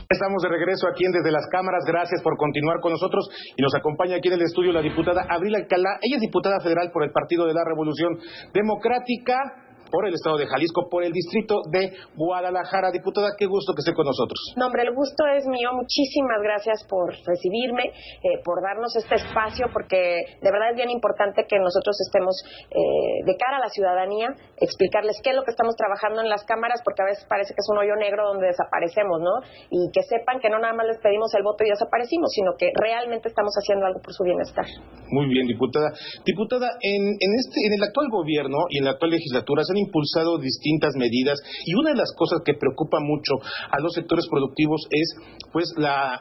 Estamos de regreso aquí en Desde las Cámaras. Gracias por continuar con nosotros. Y nos acompaña aquí en el estudio la diputada Abril Alcalá. Ella es diputada federal por el Partido de la Revolución Democrática, por el estado de Jalisco, por el distrito de Guadalajara. Diputada, qué gusto que esté con nosotros. No, hombre, el gusto es mío. Muchísimas gracias por recibirme, por darnos este espacio, porque de verdad es bien importante que nosotros estemos de cara a la ciudadanía, explicarles qué es lo que estamos trabajando en las cámaras, porque a veces parece que es un hoyo negro donde desaparecemos, ¿no? Y que sepan que no nada más les pedimos el voto y desaparecimos, sino que realmente estamos haciendo algo por su bienestar. Muy bien, diputada. Diputada, en el actual gobierno y en la actual legislatura se han impulsado distintas medidas, y una de las cosas que preocupa mucho a los sectores productivos es pues la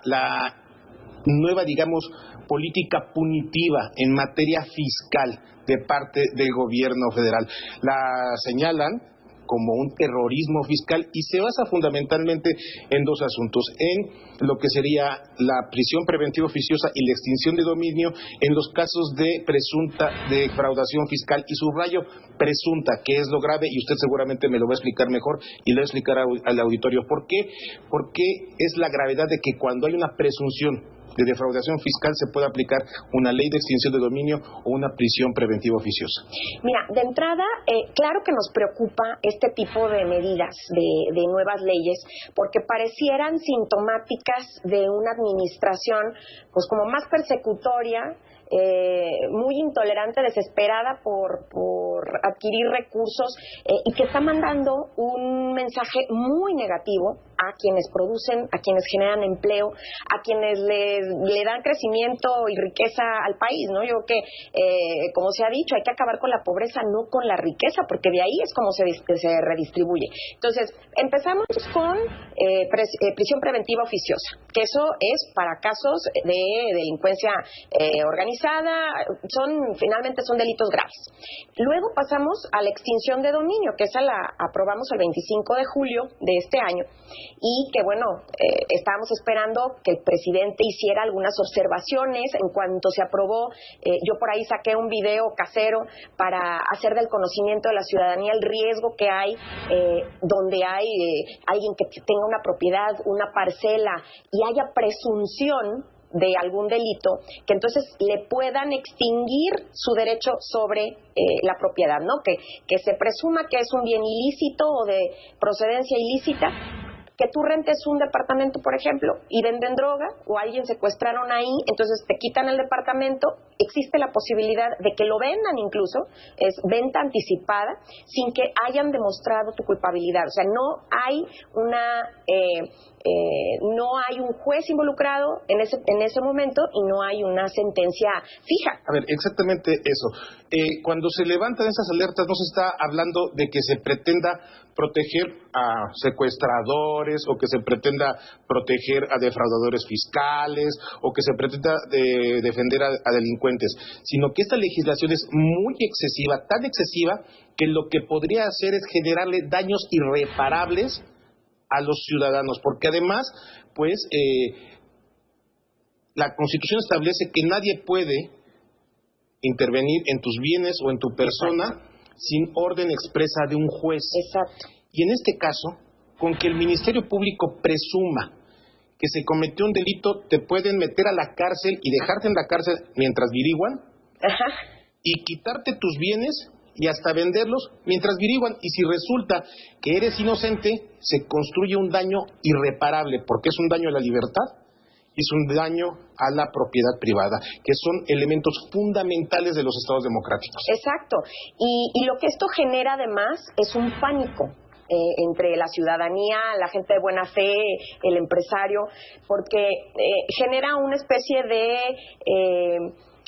nueva, digamos, política punitiva en materia fiscal de parte del gobierno federal. La señalan como un terrorismo fiscal y se basa fundamentalmente en dos asuntos: en lo que sería la prisión preventiva oficiosa y la extinción de dominio en los casos de presunta defraudación fiscal, y subrayo presunta, que es lo grave, y usted seguramente me lo va a explicar mejor y le va a explicar al auditorio por qué. Porque es la gravedad de que cuando hay una presunción de defraudación fiscal se puede aplicar una ley de extinción de dominio o una prisión preventiva oficiosa. Mira, de entrada, claro que nos preocupa este tipo de medidas, de nuevas leyes, porque parecieran sintomáticas de una administración pues como más persecutoria, muy intolerante, desesperada por adquirir recursos, y que está mandando un mensaje muy negativo a quienes producen, a quienes generan empleo, a quienes le dan crecimiento y riqueza al país, ¿no? Yo creo que, como se ha dicho, hay que acabar con la pobreza, no con la riqueza, porque de ahí es como se redistribuye. Entonces, empezamos con prisión preventiva oficiosa, que eso es para casos de delincuencia organizada, finalmente son delitos graves. Luego pasamos a la extinción de dominio, que esa la aprobamos el 25 de julio de este año, y que bueno, estábamos esperando que el presidente hiciera algunas observaciones. En cuanto se aprobó, yo por ahí saqué un video casero para hacer del conocimiento de la ciudadanía el riesgo que hay donde hay alguien que tenga una propiedad, una parcela, y haya presunción de algún delito, que entonces le puedan extinguir su derecho sobre la propiedad, ¿no? Que se presuma que es un bien ilícito o de procedencia ilícita, que tú rentes un departamento, por ejemplo, y venden droga, o alguien secuestraron ahí, entonces te quitan el departamento, existe la posibilidad de que lo vendan incluso, es venta anticipada, sin que hayan demostrado tu culpabilidad. O sea, no hay un juez involucrado en ese momento, y no hay una sentencia fija. A ver, exactamente eso. Cuando se levantan esas alertas, no se está hablando de que se pretenda proteger a secuestradores, o que se pretenda proteger a defraudadores fiscales, o que se pretenda defender a delincuentes, sino que esta legislación es muy excesiva, tan excesiva, que lo que podría hacer es generarle daños irreparables a los ciudadanos, porque además, pues, la Constitución establece que nadie puede intervenir en tus bienes o en tu persona sin orden expresa de un juez. Exacto. Y en este caso, con que el Ministerio Público presuma que se cometió un delito, te pueden meter a la cárcel y dejarte en la cárcel mientras averiguan, y quitarte tus bienes y hasta venderlos mientras averiguan. Y si resulta que eres inocente, se construye un daño irreparable, porque es un daño a la libertad y es un daño a la propiedad privada, que son elementos fundamentales de los estados democráticos. Exacto. Y lo que esto genera además es un pánico entre la ciudadanía, la gente de buena fe, el empresario, porque genera una especie de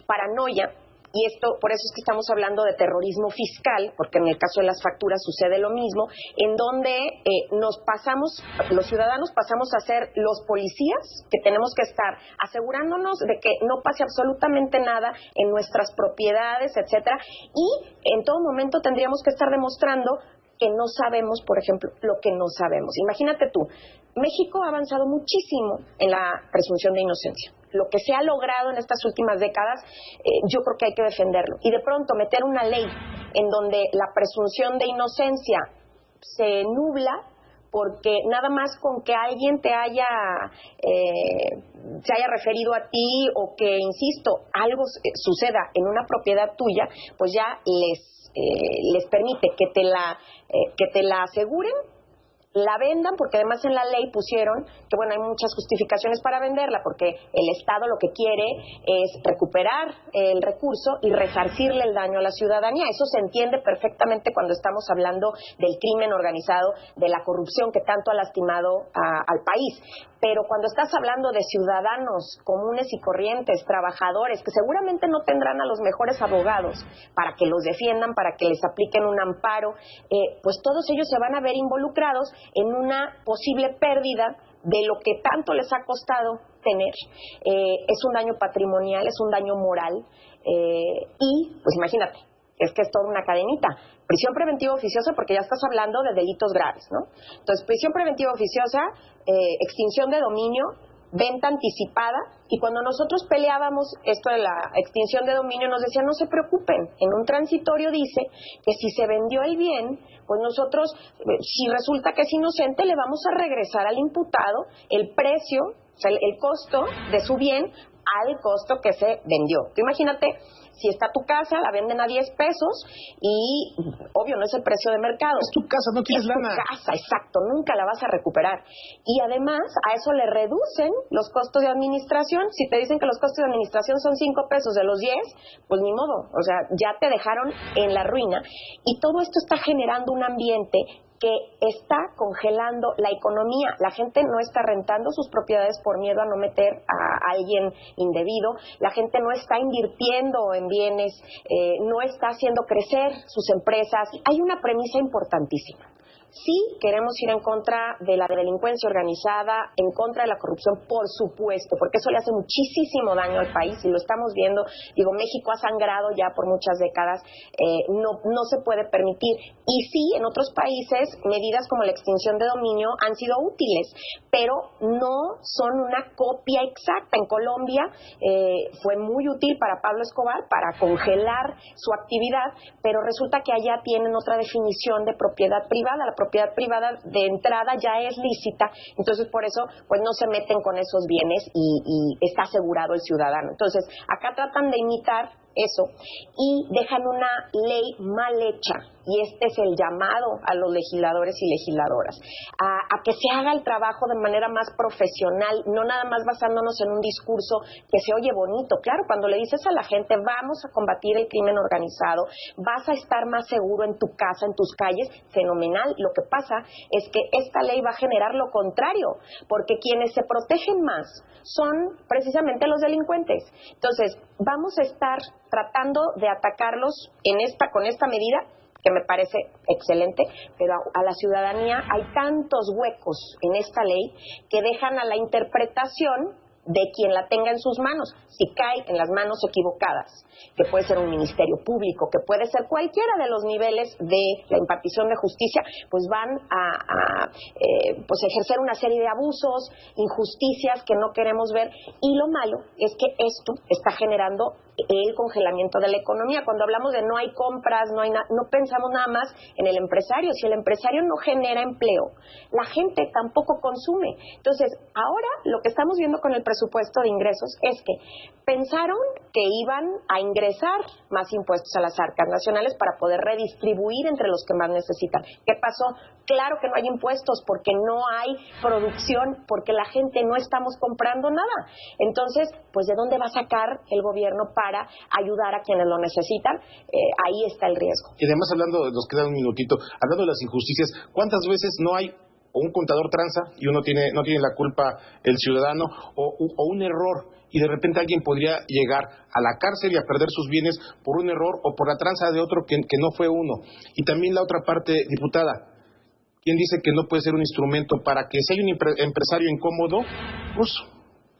paranoia. Y esto, por eso es que estamos hablando de terrorismo fiscal, porque en el caso de las facturas sucede lo mismo, en donde los ciudadanos pasamos a ser los policías, que tenemos que estar asegurándonos de que no pase absolutamente nada en nuestras propiedades, etcétera, y en todo momento tendríamos que estar demostrando que no sabemos, por ejemplo, lo que no sabemos. Imagínate tú, México ha avanzado muchísimo en la presunción de inocencia. Lo que se ha logrado en estas últimas décadas, yo creo que hay que defenderlo. Y de pronto meter una ley en donde la presunción de inocencia se nubla porque nada más con que alguien se haya referido a ti o que, insisto, algo suceda en una propiedad tuya, pues ya les permite que te la aseguren, la vendan, porque además en la ley pusieron que, bueno, hay muchas justificaciones para venderla, porque el Estado lo que quiere es recuperar el recurso y resarcirle el daño a la ciudadanía. Eso se entiende perfectamente cuando estamos hablando del crimen organizado, de la corrupción que tanto ha lastimado al país. Pero cuando estás hablando de ciudadanos comunes y corrientes, trabajadores, que seguramente no tendrán a los mejores abogados para que los defiendan, para que les apliquen un amparo, pues todos ellos se van a ver involucrados en una posible pérdida de lo que tanto les ha costado tener. Es un daño patrimonial, es un daño moral, y pues imagínate, es que es toda una cadenita. Prisión preventiva oficiosa, porque ya estás hablando de delitos graves, ¿no? Entonces, prisión preventiva oficiosa, extinción de dominio, venta anticipada, y cuando nosotros peleábamos esto de la extinción de dominio, nos decían, no se preocupen, en un transitorio dice que si se vendió el bien, pues nosotros, si resulta que es inocente, le vamos a regresar al imputado el precio, o sea, el costo de su bien al costo que se vendió. Tú imagínate, si está tu casa, la venden a 10 pesos y, obvio, no es el precio de mercado. Es tu casa, no tienes lana. Es tu casa, exacto, nunca la vas a recuperar. Y además, a eso le reducen los costos de administración. Si te dicen que los costos de administración son 5 pesos de los 10, pues ni modo, o sea, ya te dejaron en la ruina. Y todo esto está generando un ambiente que está congelando la economía. La gente no está rentando sus propiedades por miedo a no meter a alguien indebido. La gente no está invirtiendo en bienes, no está haciendo crecer sus empresas. Hay una premisa importantísima. Sí queremos ir en contra de la delincuencia organizada, en contra de la corrupción, por supuesto, porque eso le hace muchísimo daño al país y lo estamos viendo. Digo, México ha sangrado ya por muchas décadas, no se puede permitir. Y sí, en otros países, medidas como la extinción de dominio han sido útiles, pero no son una copia exacta. En Colombia fue muy útil para Pablo Escobar, para congelar su actividad, pero resulta que allá tienen otra definición de propiedad privada. La propiedad privada de entrada ya es lícita, entonces por eso pues no se meten con esos bienes y está asegurado el ciudadano. Entonces acá tratan de imitar eso y dejan una ley mal hecha, y este es el llamado a los legisladores y legisladoras a que se haga el trabajo de manera más profesional, no nada más basándonos en un discurso que se oye bonito. Claro, cuando le dices a la gente vamos a combatir el crimen organizado, vas a estar más seguro en tu casa, en tus calles, fenomenal. Lo que pasa es que esta ley va a generar lo contrario, porque quienes se protegen más son precisamente los delincuentes. Entonces, vamos a estar tratando de atacarlos con esta medida, que me parece excelente, pero a la ciudadanía hay tantos huecos en esta ley que dejan a la interpretación de quien la tenga en sus manos. Si cae en las manos equivocadas, que puede ser un ministerio público, que puede ser cualquiera de los niveles de la impartición de justicia, pues van a ejercer una serie de abusos, injusticias que no queremos ver. Y lo malo es que esto está generando el congelamiento de la economía. Cuando hablamos de no hay compras, no pensamos nada más en el empresario. Si el empresario no genera empleo, la gente tampoco consume. Entonces, ahora lo que estamos viendo con el presupuesto de ingresos es que pensaron que iban a ingresar más impuestos a las arcas nacionales para poder redistribuir entre los que más necesitan. ¿Qué pasó? Claro que no hay impuestos porque no hay producción, porque la gente no estamos comprando nada. Entonces, pues ¿de dónde va a sacar el gobierno para ayudar a quienes lo necesitan? Ahí está el riesgo. Y además, nos queda un minutito, hablando de las injusticias, ¿cuántas veces no hay un contador tranza y no tiene la culpa el ciudadano, o un error, y de repente alguien podría llegar a la cárcel y a perder sus bienes por un error o por la tranza de otro que no fue uno? Y también la otra parte, diputada, ¿quién dice que no puede ser un instrumento para que si hay un empresario incómodo, pues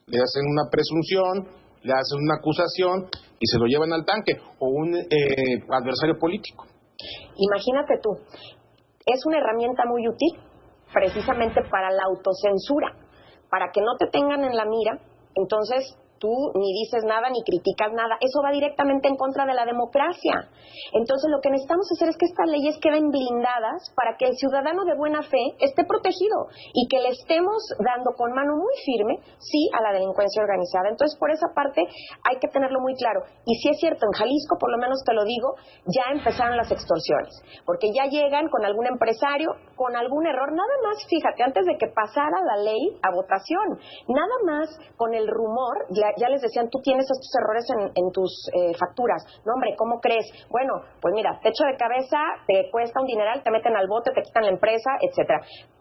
le hacen una presunción, le hacen una acusación y se lo llevan al tanque, o un adversario político? Imagínate tú, es una herramienta muy útil precisamente para la autocensura, para que no te tengan en la mira. Entonces, tú ni dices nada ni criticas nada. Eso va directamente en contra de la democracia. Entonces, lo que necesitamos hacer es que estas leyes queden blindadas para que el ciudadano de buena fe esté protegido y que le estemos dando con mano muy firme, sí, a la delincuencia organizada. Entonces, por esa parte hay que tenerlo muy claro. Y si es cierto, en Jalisco, por lo menos te lo digo, ya empezaron las extorsiones, porque ya llegan con algún empresario, con algún error, nada más, fíjate, antes de que pasara la ley a votación, nada más con el rumor, ya les decían, tú tienes estos errores en tus facturas. No, hombre, ¿cómo crees? Bueno, pues mira, te echo de cabeza, te cuesta un dineral, te meten al bote, te quitan la empresa, etcétera.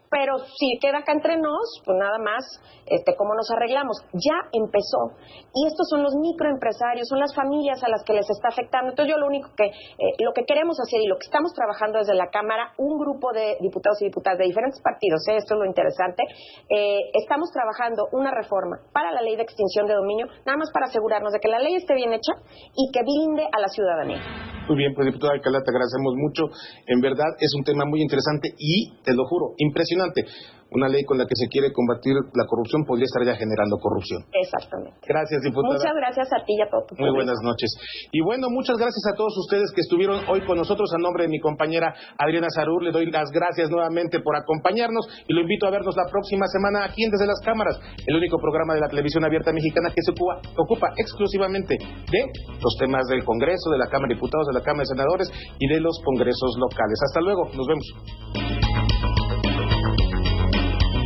Pero si queda acá entre nos, pues nada más, ¿cómo nos arreglamos? Ya empezó. Y estos son los microempresarios, son las familias a las que les está afectando. Entonces yo lo único lo que queremos hacer y lo que estamos trabajando desde la Cámara, un grupo de diputados y diputadas de diferentes partidos, esto es lo interesante, estamos trabajando una reforma para la ley de extinción de dominio, nada más para asegurarnos de que la ley esté bien hecha y que blinde a la ciudadanía. Muy bien, pues diputada Alcalá, te agradecemos mucho. En verdad es un tema muy interesante y, te lo juro, impresionante. Una ley con la que se quiere combatir la corrupción podría estar ya generando corrupción. Exactamente. Gracias, diputada. Muchas gracias a ti y a todo tu público. Muy buenas noches. Y bueno, muchas gracias a todos ustedes que estuvieron hoy con nosotros. A nombre de mi compañera Adriana Sarur, le doy las gracias nuevamente por acompañarnos y lo invito a vernos la próxima semana aquí en Desde las Cámaras, el único programa de la televisión abierta mexicana que se ocupa exclusivamente de los temas del Congreso, de la Cámara de Diputados, de la Cámara de Senadores y de los congresos locales. Hasta luego, nos vemos.